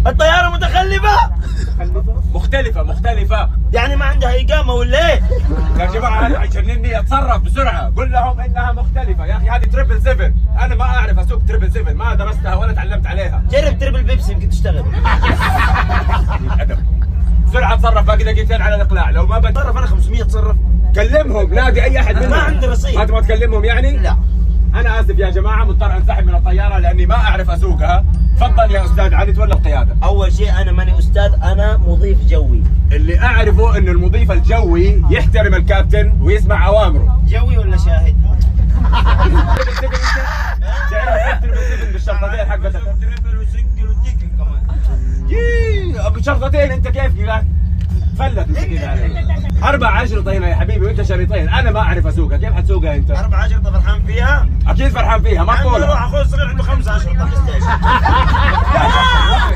الطيارة متخلفة؟ مختلفة يعني ما عندها إقامة ولا إيه؟ يا جماعة هذا يجنني. اتصرف بسرعة، قل لهم انها مختلفة. يا اخي هذه تريبل 7، انا ما اعرف اسوق تريبل 7، ما درستها ولا تعلمت عليها. جرب تربل بيبسي يمكن تشتغل. الادب. بسرعة تصرف، باقي دقيقتين على الاقلاع. لو ما تصرف أنا 500 تصرف. كلمهم، نادي اي احد منهم. ما عندي رصيد. ما تبغى تكلمهم يعني؟ لا. انا اسف يا جماعة، مضطر انسحب من الطيارة لاني ما اعرف اسوقها. تفضل يا استاذ علي تولى القيادة. أول شيء أنا ماني أستاذ، أنا مضيف جوي. اللي اعرفه انه المضيف الجوي يحترم الكابتن ويسمع اوامره. جوي ولا شاهد؟ بالشرطتين حقتك. تربل وسنجل وديكن كمان. بشرطتين انت كيف كذا؟ فلت كذا علي. 4 أشرطة هنا يا حبيبي وانت شريطين، انا ما اعرف اسوقها، كيف حتسوقها انت؟ 4 أشرطة فرحان فيها؟ اكيد فرحان فيها، ما أنا تقولها. أروح أخوي صغير عنده 5 أشرطة.